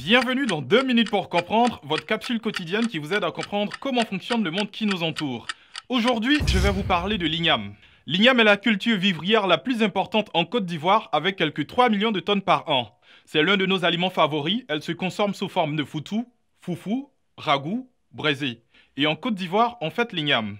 Bienvenue dans 2 minutes pour comprendre, votre capsule quotidienne qui vous aide à comprendre comment fonctionne le monde qui nous entoure. Aujourd'hui, je vais vous parler de l'igname. L'igname est la culture vivrière la plus importante en Côte d'Ivoire avec quelques 3 millions de tonnes par an. C'est l'un de nos aliments favoris, elle se consomme sous forme de foutou, foufou, ragoût, braisé. Et en Côte d'Ivoire, on fête l'igname.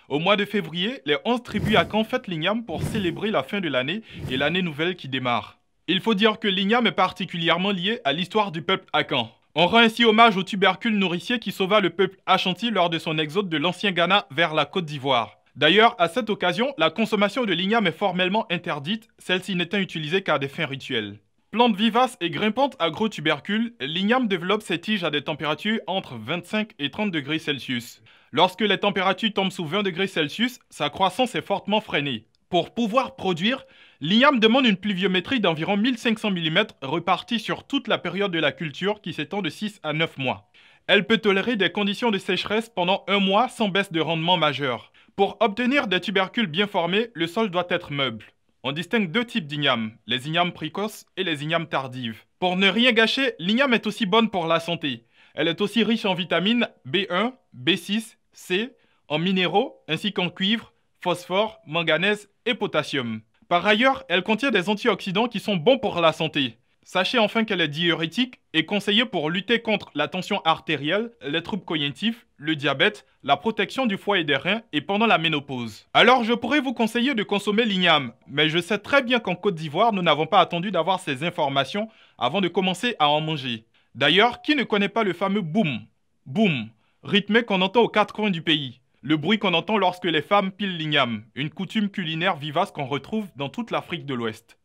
Au mois de février, les 11 tribus à Caen fêtent l'igname pour célébrer la fin de l'année et l'année nouvelle qui démarre. Il faut dire que l'igname est particulièrement lié à l'histoire du peuple akan. On rend ainsi hommage au tubercule nourricier qui sauva le peuple Ashanti lors de son exode de l'ancien Ghana vers la Côte d'Ivoire. D'ailleurs, à cette occasion, la consommation de l'igname est formellement interdite, celle-ci n'étant utilisée qu'à des fins rituelles. Plante vivace et grimpante à gros tubercules, l'igname développe ses tiges à des températures entre 25 et 30 degrés Celsius. Lorsque les températures tombent sous 20 degrés Celsius, sa croissance est fortement freinée. Pour pouvoir produire, l'igname demande une pluviométrie d'environ 1500 mm repartie sur toute la période de la culture qui s'étend de 6 à 9 mois. Elle peut tolérer des conditions de sécheresse pendant un mois sans baisse de rendement majeure. Pour obtenir des tubercules bien formés, le sol doit être meuble. On distingue deux types d'ignames, les ignames précoces et les ignames tardives. Pour ne rien gâcher, l'igname est aussi bonne pour la santé. Elle est aussi riche en vitamines B1, B6, C, en minéraux ainsi qu'en cuivre, phosphore, manganèse et potassium. Par ailleurs, elle contient des antioxydants qui sont bons pour la santé. Sachez enfin qu'elle est diurétique et conseillée pour lutter contre la tension artérielle, les troubles cognitifs, le diabète, la protection du foie et des reins et pendant la ménopause. Alors je pourrais vous conseiller de consommer l'igname, mais je sais très bien qu'en Côte d'Ivoire, nous n'avons pas attendu d'avoir ces informations avant de commencer à en manger. D'ailleurs, qui ne connaît pas le fameux boum, boum, rythmé qu'on entend aux quatre coins du pays? Le bruit qu'on entend lorsque les femmes pilent l'igname, une coutume culinaire vivace qu'on retrouve dans toute l'Afrique de l'Ouest.